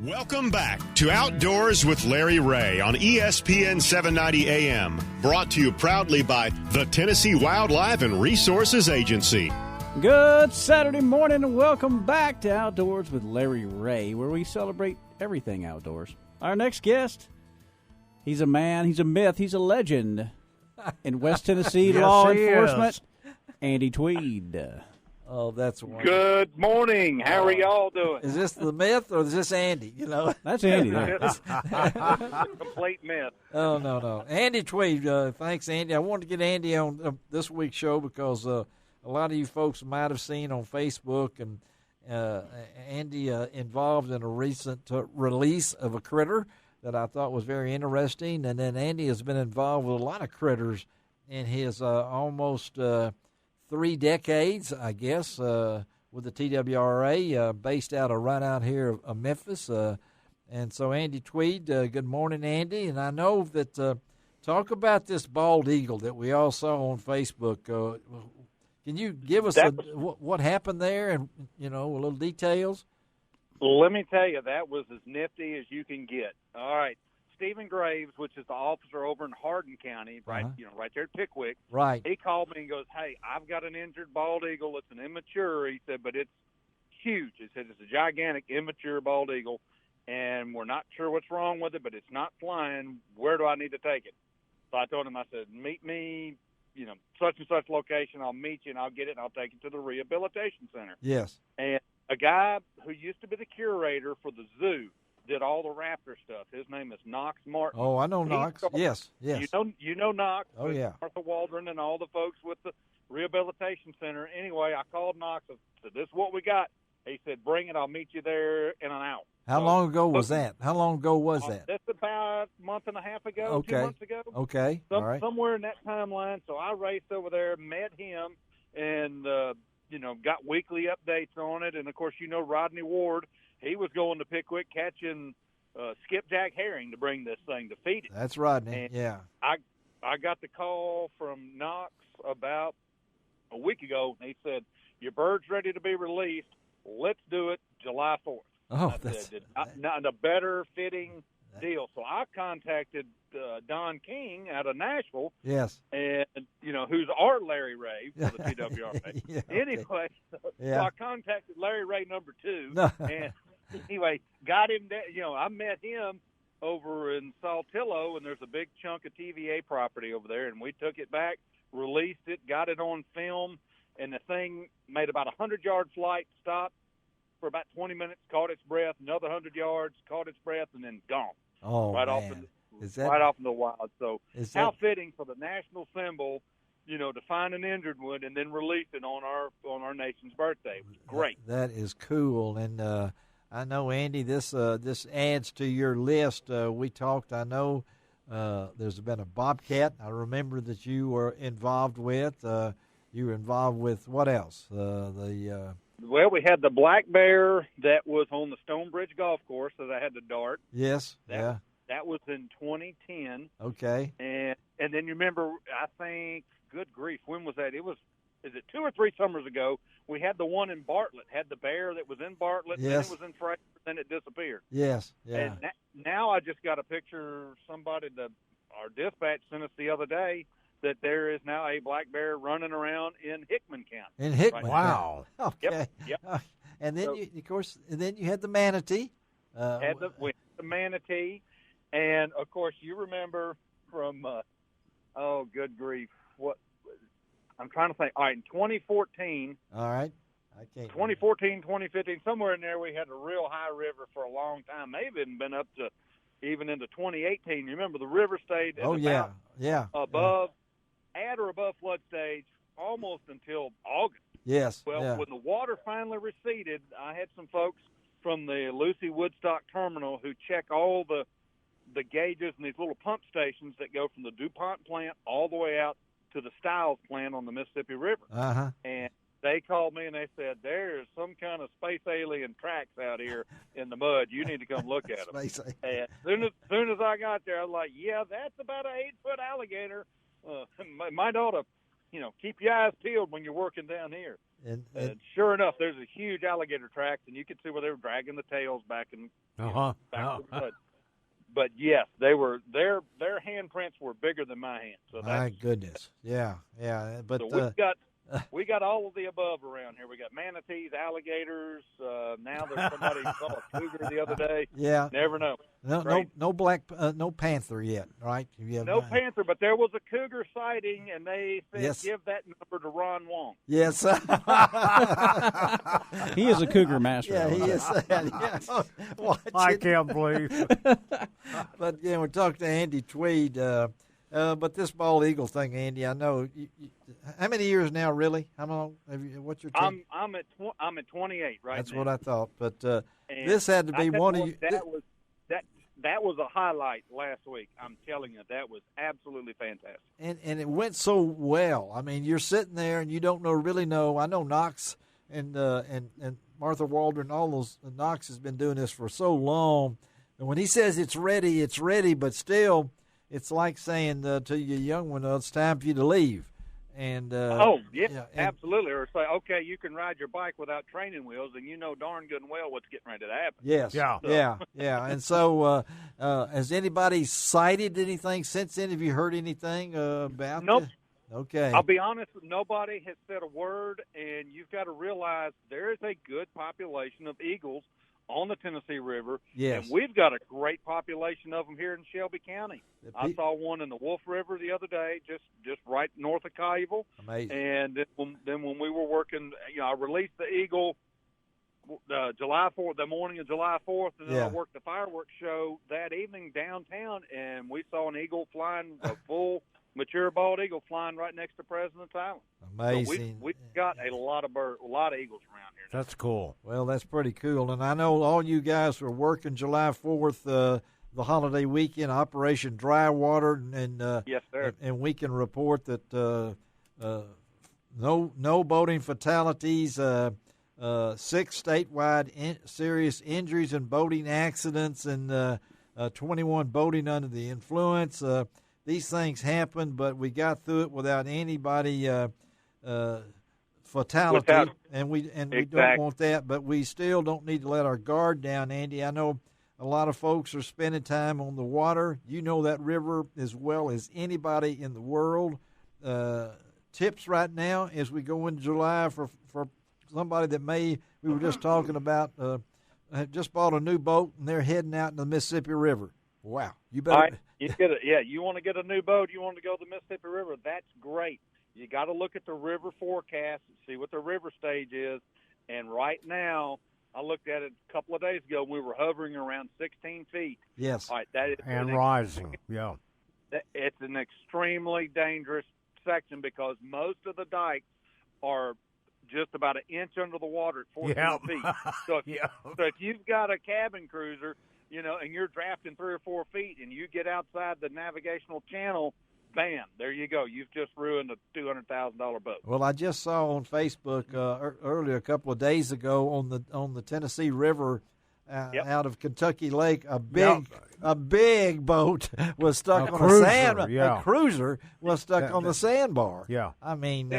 Welcome back to Outdoors with Larry Ray on ESPN 790 AM, brought to you proudly by the Tennessee Wildlife and Resources Agency. Good Saturday morning and welcome back to Outdoors with Larry Ray, where we celebrate everything outdoors. Our next guest, he's a man, he's a myth, he's a legend in West Tennessee Yes, law he enforcement, is. Andy Tweed. Oh, that's wonderful. Good morning. How are y'all doing? Is this the myth or is this Andy? You know, That's Andy there. Complete myth. Oh, no. Andy Tweed. Thanks, Andy. I wanted to get Andy on this week's show because a lot of you folks might have seen on Facebook and Andy involved in a recent release of a critter that I thought was very interesting. And then Andy has been involved with a lot of critters in his almost 3 decades, I guess, with the TWRA, based out of right out here of Memphis. And so Andy Tweed, good morning, Andy. And I know that talk about this bald eagle that we all saw on Facebook. Can you give us what happened there and, a little details? Let me tell you, that was as nifty as you can get. All right. Stephen Graves, which is the officer over in Hardin County, right there at Pickwick. Right. He called me and goes, "Hey, I've got an injured bald eagle. It's an immature." He said, "But it's huge." He said, "It's a gigantic immature bald eagle, and we're not sure what's wrong with it, but it's not flying. Where do I need to take it?" So I told him, I said, "Meet me, such and such location. I'll meet you, and I'll get it, and I'll take it to the rehabilitation center." Yes. And a guy who used to be the curator for the zoo did all the raptor stuff. His name is Knox Martin. Oh, I know Knox. Yes. You know Knox. Oh, yeah. Martha Waldron and all the folks with the rehabilitation center. Anyway, I called Knox and said, "This is what we got." He said, "Bring it. I'll meet you there in an hour." How long ago was that? That's about a month and a half ago, Okay. 2 months ago. Okay. All right. Somewhere in that timeline. So I raced over there, met him, and, got weekly updates on it. And, of course, Rodney Ward, he was going to Pickwick catching skipjack herring to bring this thing to feed it. That's Rodney, And yeah. I got the call from Knox about a week ago, and he said, "Your bird's ready to be released. Let's do it July 4th. Oh, Not a better fitting deal. So I contacted Don King out of Nashville. Yes. And, who's our Larry Ray for the TWRA. Yeah, okay. Anyway, so I contacted Larry Ray number 2. No. And anyway, got him there. I met him over in Saltillo, and there's a big chunk of TVA property over there, and we took it back, released it, got it on film, and the thing made about a 100-yard flight, stopped for about 20 minutes, caught its breath, another 100 yards, caught its breath, and then gone. Oh, right man. Right off in the wild. So how that fitting for the national symbol, to find an injured one and then release it on our nation's birthday. It was great. That is cool. And I know, Andy, this adds to your list. We talked, I know there's been a bobcat I remember that you were involved with. You were involved with what else? Well, we had the black bear that was on the Stonebridge Golf Course that I had to dart. Yes, That was in 2010. Okay. And then you remember, I think, good grief, when was that? Is it 2 or 3 summers ago? We had the one in Bartlett, had the bear that was in Bartlett, yes. then it was in Fraser, then it disappeared. Yes, yeah. And now I just got a picture, our dispatch sent us the other day, that there is now a black bear running around in Hickman County. In Hickman? Right Wow. Okay. Yep. And then, you had the manatee. We had the manatee. And, of course, you remember from, good grief, I'm trying to think. All right, in 2014. All right. I can't 2014, 2015, somewhere in there we had a real high river for a long time. Maybe even been up to even into 2018. You remember the river stayed at at or above flood stage almost until August. Yes. Well, when the water finally receded, I had some folks from the Lucy Woodstock Terminal who check all the gauges and these little pump stations that go from the DuPont plant all the way out to the Stiles plant on the Mississippi River. Uh-huh. And they called me and they said, "There's some kind of space alien tracks out here in the mud. You need to come look at them." And as soon as I got there, I was like, "Yeah, that's about an 8-foot alligator. Might ought to, keep your eyes peeled when you're working down here." And sure enough, there's a huge alligator track, and you could see where they were dragging the tails back and But yes, they were their handprints were bigger than my hands. So my goodness, yeah. But so we got all of the above around here. We got manatees, alligators. Now there's somebody saw a cougar the other day. Yeah, never know. No panther yet, right? No panther, but there was a cougar sighting, and they said give that number to Ron Wong. Yes, he is a cougar master. Yeah, he is. I can't believe. But yeah, we talked to Andy Tweed. But this bald eagle thing, Andy, I know. How many years now, really? How long? What's your team? I'm at 28 right That's now. what I thought. But this had to be one of you. That was a highlight last week. I'm telling you, that was absolutely fantastic. And it went so well. I mean, you're sitting there and you don't really know. I know Knox and Martha Waldron, all those. Knox has been doing this for so long. And when he says it's ready, but still. It's like saying to your young one, it's time for you to leave. And absolutely. Or say, okay, you can ride your bike without training wheels, and you know darn good and well what's getting ready to happen. Yes, yeah. And so, has anybody cited anything since then? Have you heard anything about? Nope. Okay. I'll be honest, nobody has said a word, and you've got to realize there is a good population of eagles on the Tennessee River, yes. And we've got a great population of them here in Shelby County. I saw one in the Wolf River the other day, just right north of Colleyville. Amazing. And then when we were working, I released the eagle July 4th, the morning of July 4th, and then I worked the fireworks show that evening downtown, and we saw an eagle flying, a full mature bald eagle flying right next to President's Island. Amazing. So we've got a lot of eagles around here now. That's cool. Well, that's pretty cool. And I know all you guys were working July 4th, the holiday weekend, Operation Dry Water, and yes, sir. And we can report that no boating fatalities, 6 statewide serious injuries and boating accidents, and 21 boating under the influence. These things happen, but we got through it without anybody fatality, and we don't want that. But we still don't need to let our guard down, Andy. I know a lot of folks are spending time on the water. You know that river as well as anybody in the world. Tips right now as we go into July for somebody that we were just talking about, just bought a new boat and they're heading out in the Mississippi River. Wow, you better. All right. You want to get a new boat, you want to go to the Mississippi River, that's great. You got to look at the river forecast and see what the river stage is. And right now, I looked at it a couple of days ago, we were hovering around 16 feet. Yes. All right, that is rising, yeah. It's an extremely dangerous section because most of the dikes are just about an inch under the water at 14 feet. So if you've got a cabin cruiser, and you're drafting 3 or 4 feet, and you get outside the navigational channel, bam, there you go. You've just ruined a $200,000 boat. Well, I just saw on Facebook earlier a couple of days ago on the Tennessee River out of Kentucky Lake, a big boat was stuck on a sand. A cruiser was stuck on the sandbar. Yeah, I mean,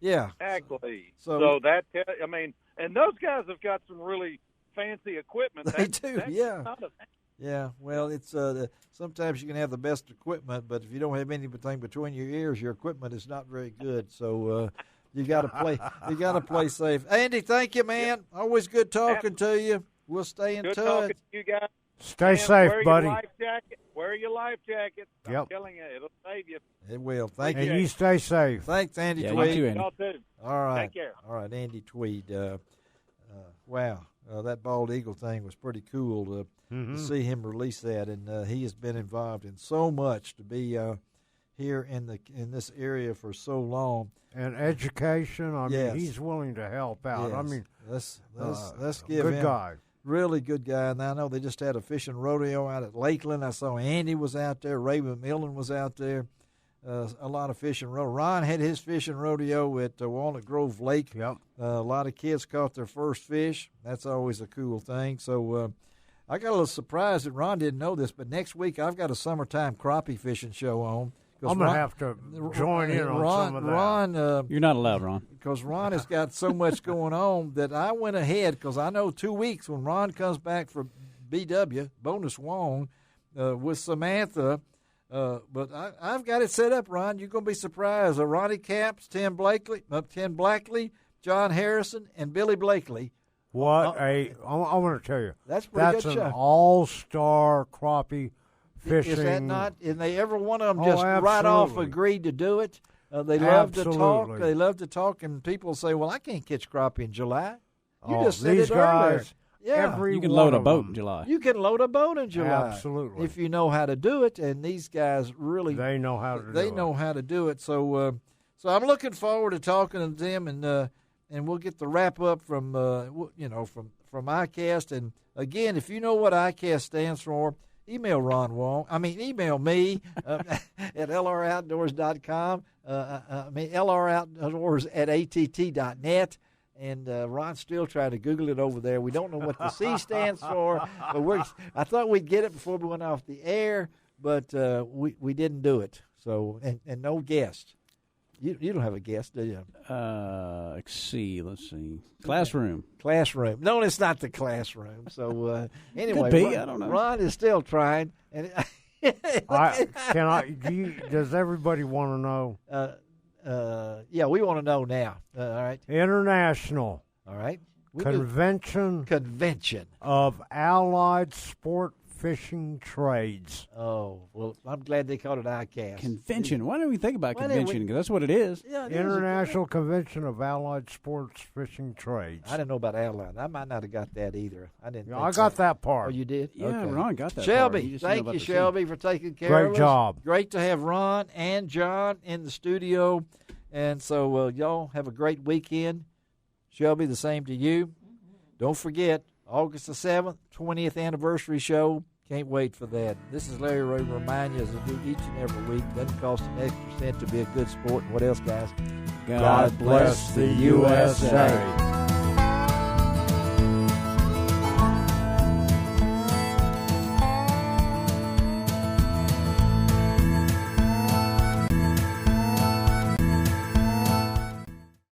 exactly. So that and those guys have got some really fancy equipment. They do, yeah. Well, it's sometimes you can have the best equipment, but if you don't have anything between your ears, your equipment is not very good. So you got to play. You got to play safe. Andy, thank you, man. Always good talking to you. We'll stay in touch. Good talking to you guys. Stay safe, buddy. Wear your life jacket. Yep. I'm telling you, it'll save you. It will. Thank you. And you stay safe. Thanks, Andy Yeah, Tweed. you too, Andy. Y'all too. All right. Take care. All right, Andy Tweed. Wow. That bald eagle thing was pretty cool to see him release that, and he has been involved in so much to be here in this area for so long. And education, I mean, he's willing to help out. Yes. I mean, let's give good him guy. Really good guy. And I know they just had a fishing rodeo out at Lakeland. I saw Andy was out there. Ray McMillan was out there. A lot of fishing rodeo. Ron had his fishing rodeo at Walnut Grove Lake. Yep. A lot of kids caught their first fish. That's always a cool thing. So I got a little surprised that Ron didn't know this, but next week I've got a summertime crappie fishing show on. I'm going to have to join in on some of that. Ron, you're not allowed, Ron. Because Ron has got so much going on that I went ahead because I know 2 weeks when Ron comes back for BW, Bonus Wong, with Samantha. But I've got it set up, Ron. You're going to be surprised. Ronnie Camps, Tim Blackley, John Harrison, and Billy Blakely. I want to tell you. That's pretty good show. That's an all-star crappie fishing. Is that not? And every one of them just right off agreed to do it. They love to talk. They love to talk, and people say, well, I can't catch crappie in July. You just said these it guys, earlier. You can load a boat in July. You can load a boat in July. Absolutely. If you know how to do it, and these guys really they know how to do it. So I'm looking forward to talking to them, and we'll get the wrap up from ICAST. And again, if you know what ICAST stands for, email Ron Wong. Email me at lroutdoors.com. lroutdoors@att.net. And Ron's still trying to Google it over there. We don't know what the C stands for, but I thought we'd get it before we went off the air, but we didn't do it. So and no guest. You don't have a guest, do you? Let's see. Classroom. No, it's not the classroom. So anyway, could be. I don't know. Ron is still trying. And does everybody want to know? Yeah, we want to know now. All right. International. All right. Convention of Allied Sport Fishing Trades. Oh, well, I'm glad they called it ICAST. Convention. Why didn't we think about convention? Because that's what it is. Yeah, International Convention of Allied Sports Fishing Trades. I didn't know about Allied. I might not have got that either. I didn't. I got that part. Oh, you did? Yeah, okay. Ron got that Shelby, part. thank you, Shelby, for taking care of us. Great job. Great to have Ron and John in the studio. And so y'all have a great weekend. Shelby, the same to you. Don't forget, August the 7th, 20th anniversary show. Can't wait for that. This is Larry Ray remind you, as I do each and every week, doesn't cost an extra cent to be a good sport. And what else, guys? God bless the USA.